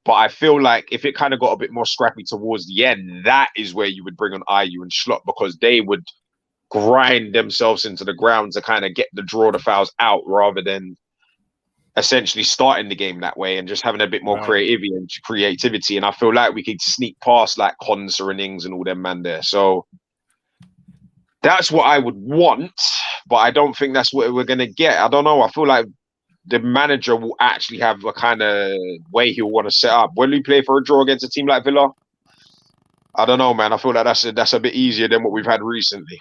but I feel like if it kind of got a bit more scrappy towards the end, that is where you would bring on Ayew and Schlopp, because they would grind themselves into the ground to kind of get the fouls out rather than essentially starting the game that way and just having a bit more creativity. And I feel like we could sneak past like Konsa and Ings and all them man there. So that's what I would want, but I don't think that's what we're gonna get. I don't know. I feel like the manager will actually have a kind of way he'll want to set up. When we play for a draw against a team like Villa, I don't know, man. I feel like that's a bit easier than what we've had recently.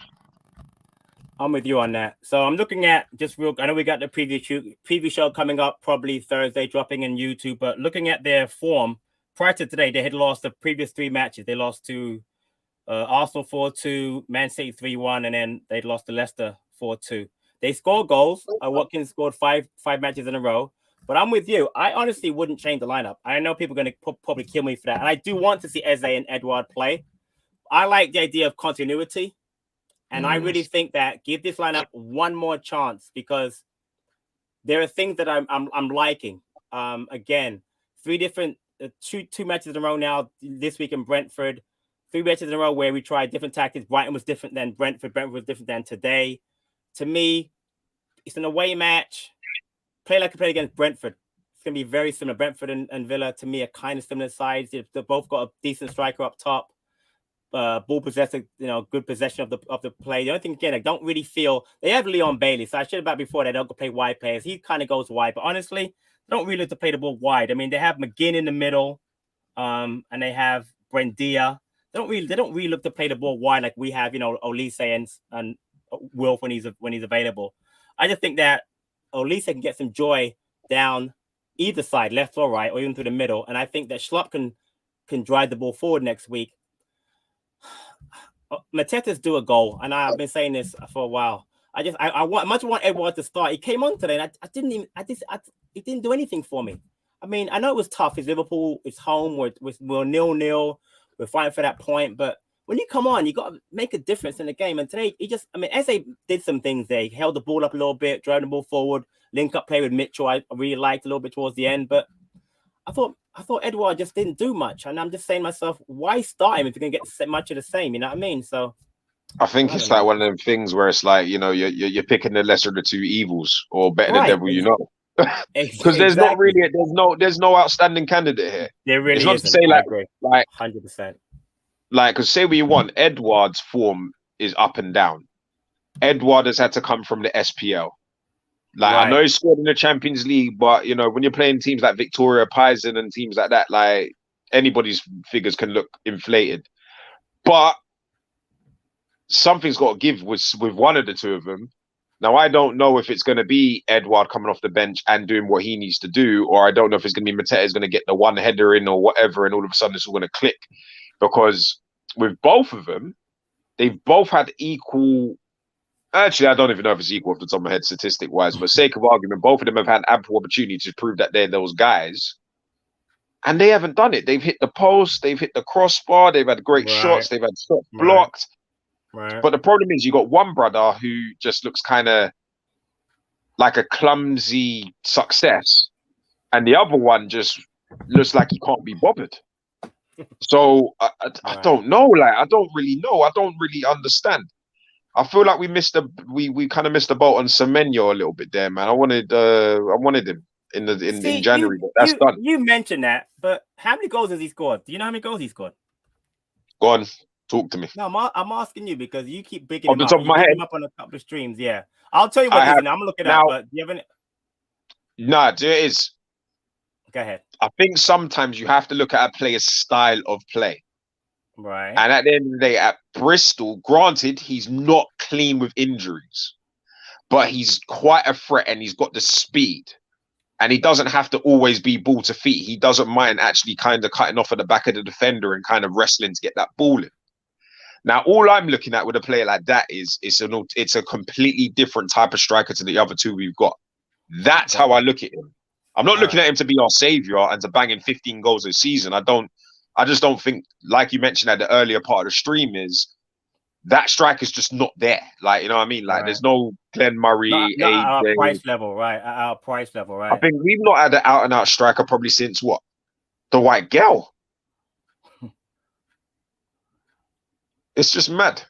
I'm with you on that. So I'm looking at just real. I know we got the preview show coming up probably Thursday, dropping in YouTube. But looking at their form prior to today, they had lost the previous 3 matches. They lost to Arsenal 4-2, Man City 3-1, and then they lost to Leicester 4-2. They scored goals. Watkins scored five matches in a row. But I'm with you. I honestly wouldn't change the lineup. I know people are going to probably kill me for that. And I do want to see Eze and Edouard play. I like the idea of continuity. And I really think that give this lineup one more chance, because there are things that I'm liking. Again, 3 different two matches in a row now this week in Brentford. 3 matches in a row where we tried different tactics. Brighton was different than Brentford. Brentford was different than today. To me, it's an away match. Play like I played against Brentford. It's going to be very similar. Brentford and Villa, to me, are kind of similar sides. They've both got a decent striker up top. Ball possessor, good possession of the play. The only thing, again, I don't really feel they have Leon Bailey. So I should have about before they don't play wide players. He kind of goes wide, but honestly, they don't really look to play the ball wide. I mean, they have McGinn in the middle, and they have Brendia. They don't really look to play the ball wide like we have, Olise and Wilf when he's available. I just think that Olise can get some joy down either side, left or right, or even through the middle. And I think that Schlupp can drive the ball forward next week. Mateta's due a goal, and I've been saying this for a while. I much want Edouard to start. He came on today, and he didn't do anything for me. I mean, I know it was tough. It's Liverpool. It's home. We're 0-0. We're fighting for that point, but when you come on, you got to make a difference in the game. And today, Eze did some things there. He held the ball up a little bit, drove the ball forward, link up play with Mitchell. I really liked a little bit towards the end, but I thought Edouard just didn't do much. And I'm just saying to myself, why start him if you're going to get much of the same? You know what I mean? So I think it's like one of them things where it's like, you're picking the lesser of the 2 evils, or better the devil you know. Because there's not really there's no outstanding candidate here. There really it's not isn't. To say like 100%. Like, because say what you want, Edouard's form is up and down. Edouard has had to come from the SPL. Like, I know he scored in the Champions League, but when you're playing teams like Victoria Pilsen and teams like that, like, anybody's figures can look inflated. But something's got to give with one of the 2 of them. Now, I don't know if it's going to be Edouard coming off the bench and doing what he needs to do, or I don't know if it's going to be Mateta is going to get the one header in or whatever, and all of a sudden it's all going to click. Because with both of them, they've both had equal. Actually, I don't even know if it's equal off the top of my head, statistic-wise. But sake of argument, both of them have had ample opportunity to prove that they're those guys, and they haven't done it. They've hit the post, they've hit the crossbar, they've had great shots, they've had shots blocked. Right. But the problem is, you got one brother who just looks kind of like a clumsy success, and the other one just looks like he can't be bothered. So I don't know. Like, I don't really know. I don't really understand. I feel like we kind of missed the boat on Semenyo a little bit there, man. I wanted him in January, but that's done. You mentioned that, but how many goals has he scored? Do you know how many goals he scored? Go on, talk to me. No, I'm asking you because you keep bigging off him the up. top of my head. Him up on a couple of streams. Yeah, I'll tell you what it is, and I'm gonna look it up. But do you have any? Nah, it is. Go ahead. I think sometimes you have to look at a player's style of play. Right. And at the end of the day, at Bristol, granted, he's not clean with injuries, but he's quite a threat and he's got the speed. And he doesn't have to always be ball to feet. He doesn't mind actually kind of cutting off at the back of the defender and kind of wrestling to get that ball in. Now, all I'm looking at with a player like that is it's a completely different type of striker to the other 2 we've got. That's how I look at him. I'm not looking at him to be our savior and to bang in 15 goals a season. I just don't think, like you mentioned at the earlier part of the stream, is that striker's just not there. Like, you know what I mean? Like, there's no Glenn Murray, not at our price level, right? At our price level, right? I think we've not had an out-and-out striker probably since what? The White Girl. It's just mad.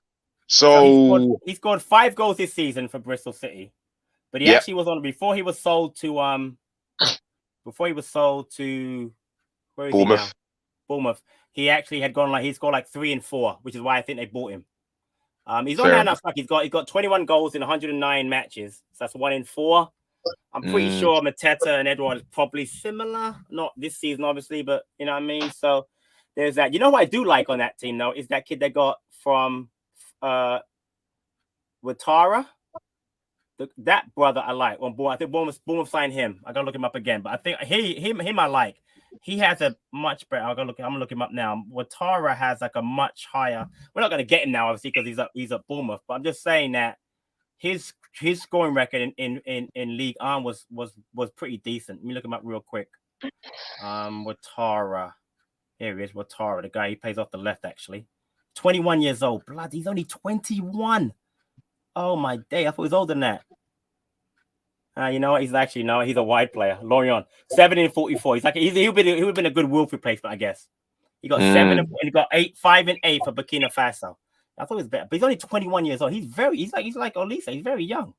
So he scored 5 goals this season for Bristol City, but he actually was on before he was sold to before he was sold to where is Bournemouth. he now? Bournemouth. He actually had gone he scored like 3 and 4, which is why I think they bought him. He's on there now. He's got 21 goals in 109 matches. So that's 1 in 4. I'm pretty sure Mateta and Edouard is probably similar. Not this season, obviously, but you know what I mean. So there's that. You know what I do like on that team though is that kid they got from Watara. That brother I like on board. I think Bournemouth signed him. I gotta look him up again, but I think him I like. He has a much better. I'm gonna look him up now. Watara has like a much higher. We're not gonna get him now, obviously, because he's at Bournemouth. But I'm just saying that his scoring record in League One was pretty decent. Let me look him up real quick. Watara. Here he is, Watara, the guy he plays off the left actually. 21 years old. Blood, he's only 21. Oh my day! I thought he was older than that. You know what? He's a wide player. Lorient, 7 and 44. He's like he would have been a good Wolf replacement, I guess. He got 7 and he got 5 and 8 for Burkina Faso. I thought it was better, but he's only 21 years old. He's like Olise. He's very young.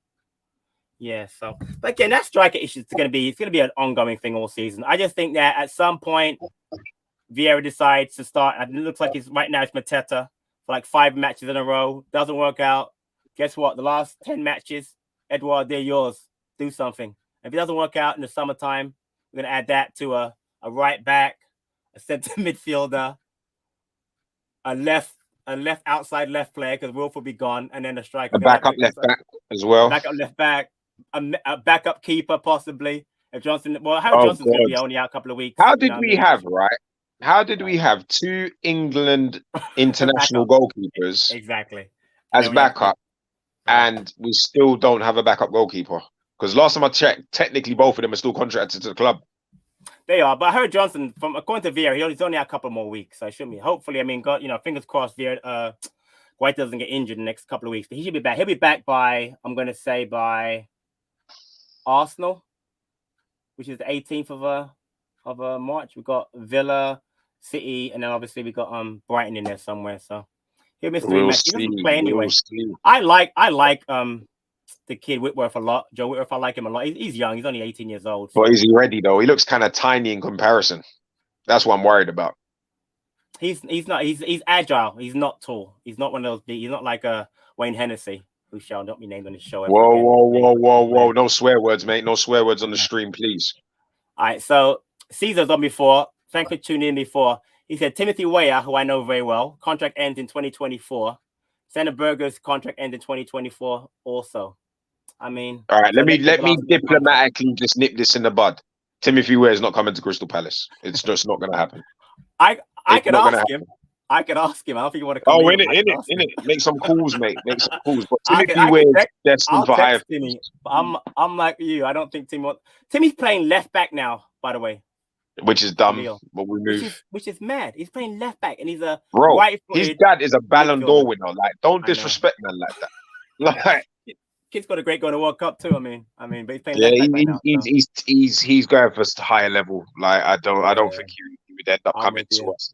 Yeah. So, but again, that striker issue is going to be an ongoing thing all season. I just think that at some point, Vieira decides to start. It looks like it's Mateta for like 5 matches in a row. Doesn't work out. Guess what? The last 10 matches, Edouard, they're yours. Do something. If it doesn't work out in the summertime, we're going to add that to a right back, a center midfielder, a left outside left player because Wolf will be gone, and then a striker. A backup left back as well. Backup left back, a backup keeper possibly. If Johnson, Johnson's going to be only out a couple of weeks. How did we have 2 England international goalkeepers exactly as backup, and we still don't have a backup goalkeeper? Because last time I checked, technically both of them are still contracted to the club. They are, but I heard Johnson, according to Vieira, he's only a couple more weeks, so it shouldn't be. Hopefully, I mean, God, fingers crossed, Vieira, White doesn't get injured in the next couple of weeks, but he should be back. He'll be back by, I'm going to say, by Arsenal, which is the 18th of March. We've got Villa, City, and then obviously we got Brighton in there somewhere. So he'll miss 3 matches. He doesn't play anyway. I like the kid Whitworth a lot. Joe Whitworth, I like him a lot. He's young. He's only 18 years old. So. But is he ready though? He looks kind of tiny in comparison. That's what I'm worried about. He's not. He's agile. He's not tall. He's not one of those big. He's not like a Wayne Hennessy, who shall not be named on this show. Whoa! No swear words, mate. No swear words on the stream, please. All right. So Caesar's on before. Thanks for tuning in before. He said Timothy Weah, who I know very well, contract ends in 2024. Senator Berger's contract ends in 2024 also. I mean, all right, let me diplomatically just nip this in the bud. Timothy Weah is not coming to Crystal Palace. It's just not going to happen. I could ask him. I could ask him. I don't think you want to come. Oh, in it. Make some calls, mate. Make some calls. But Timothy Weah is destined for higher. I'm like you. I don't think Timmy's playing left back now, by the way. Which is dumb, but we move. Which is mad. He's playing left back, and he's a bro. His dad is a Ballon d'Or winner. Like, don't disrespect man like that. Like, kid's got a great goal in the World Cup too. I mean, but he's playing left back right now, he's going for a higher level. Like, I don't think he would end up coming to us.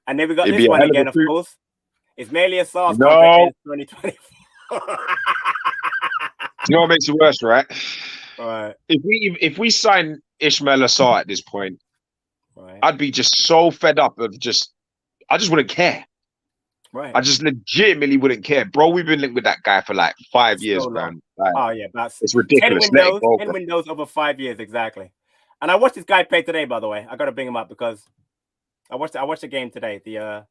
And then we got this one again, of course. It's Melia Sarr's contract in 2024. You know what makes it worse, right? All right. If we sign Ismail Assar at this point. Right. I'd be just so fed up of I just wouldn't care. Right. I just legitimately wouldn't care. Bro, we've been linked with that guy for like 5 years, man. Like, oh, yeah. It's ridiculous. 10 windows over 5 years, exactly. And I watched this guy play today, by the way. I got to bring him up because I watched the game today, the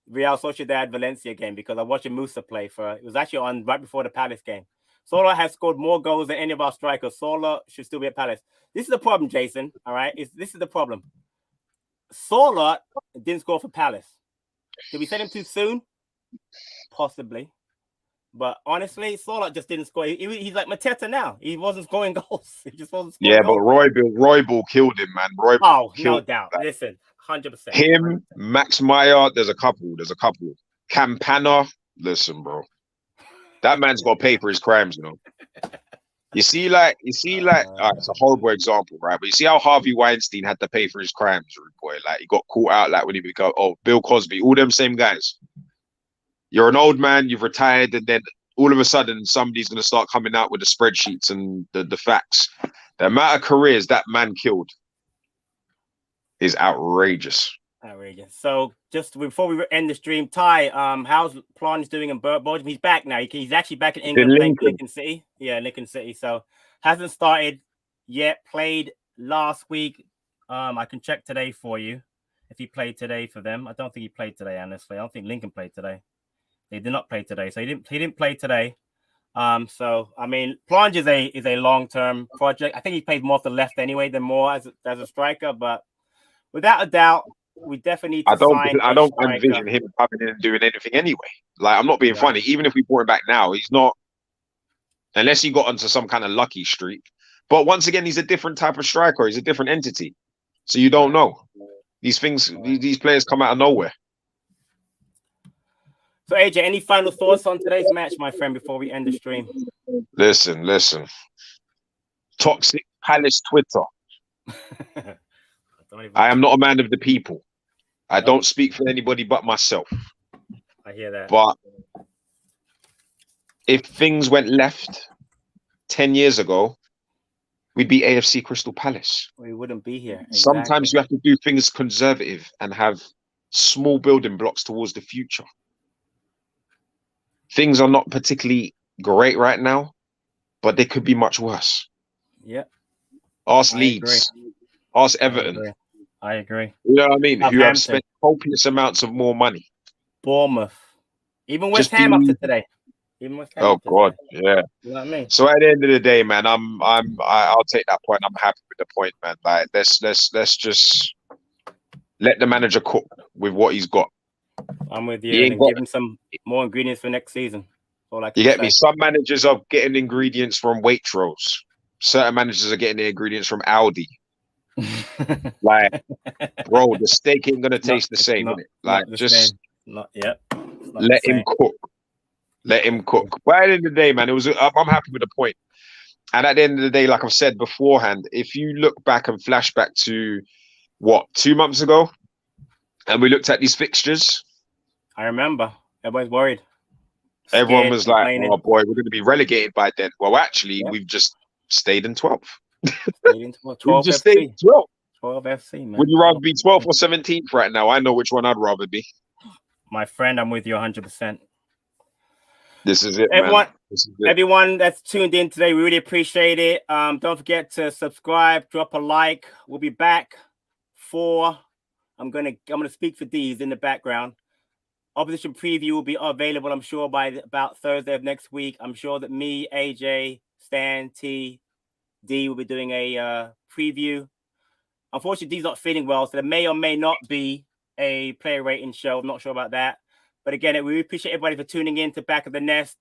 Real Sociedad Valencia game, because I watched Musa play it was actually on right before the Palace game. Sola has scored more goals than any of our strikers. Sola should still be at Palace. This is the problem, Jason. All right, this is the problem. Sola didn't score for Palace. Did we send him too soon? Possibly. But honestly, Sola just didn't score. He's like Mateta now. He wasn't scoring goals. He just wasn't scoring goals. But Roy Ball killed him, man. No doubt. Listen, 100%. Him, Max Meyer, there's a couple. Campana, listen, bro. That man's got to pay for his crimes, you know. You see, all right, it's a horrible example, right? But you see how Harvey Weinstein had to pay for his crimes, rude boy. Like, he got caught out, like when he became, Bill Cosby, all them same guys. You're an old man, you've retired, and then all of a sudden somebody's going to start coming out with the spreadsheets and the facts. The amount of careers that man killed is outrageous. Outrageous. So just before we end the stream, Ty, how's Plonge doing in Belgium? He's back now. He's actually back in England playing for Lincoln City. Yeah, Lincoln City. So hasn't started yet. Played last week. I can check today for you if he played today for them. I don't think he played today, honestly. I don't think Lincoln played today. They did not play today, so he didn't play today. So I mean, Plonge is a long-term project. I think he played more off the left anyway than more as a striker, but without a doubt, we definitely need to sign. I don't envision him coming in and doing anything anyway. Like, I'm not being funny. Even if we brought him back now, he's not, unless he got onto some kind of lucky streak. But once again, he's a different type of striker. He's a different entity. So you don't know. These players come out of nowhere. So AJ, any final thoughts on today's match, my friend, before we end the stream? Listen. Toxic Palace Twitter. I am not a man of the people. I don't speak for anybody but myself. I hear that. But if things went left 10 years ago, we'd be AFC Crystal Palace. We wouldn't be here. Exactly. Sometimes you have to do things conservative and have small building blocks towards the future. Things are not particularly great right now, but they could be much worse. Yeah. Ask Leeds. Ask Everton. I agree. You know what I mean? Who have spent copious amounts of more money. Bournemouth. Even West Ham up to today. Even West Ham. Oh God, yeah. You know what I mean? So at the end of the day, man, I'll take that point. I'm happy with the point, man. Like, let's just let the manager cook with what he's got. I'm with you. And give him some more ingredients for next season. You get me? Some managers are getting ingredients from Waitrose. Certain managers are getting the ingredients from Aldi. Like, bro, the steak ain't gonna taste the same, innit? Like, just let him cook. Let him cook. But at the end of the day, man, I'm happy with the point. And at the end of the day, like I've said beforehand, if you look back and flash back to 2 months ago, and we looked at these fixtures, I remember everybody's worried. Everyone was like, "Oh boy, we're going to be relegated by then." Well, actually, we've just stayed in 12th. We've just stayed in 12th. 12 FC, man. Would you rather be 12th or 17th right now? I know which one I'd rather be. My friend, I'm with you 100%. This is it, everyone, man. This is it. Everyone that's tuned in today, we really appreciate it. Don't forget to subscribe, drop a like. We'll be back for. I'm gonna speak for these in the background. Opposition preview will be available, I'm sure, by about Thursday of next week. I'm sure that me, AJ, Stan, T, D will be doing a preview. Unfortunately, D's not feeling well, so there may or may not be a player rating show. I'm not sure about that. But again, we appreciate everybody for tuning in to Back of the Nest.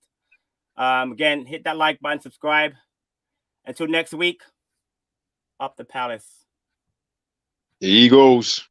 Again, hit that like button, subscribe. Until next week, up the Palace. Eagles.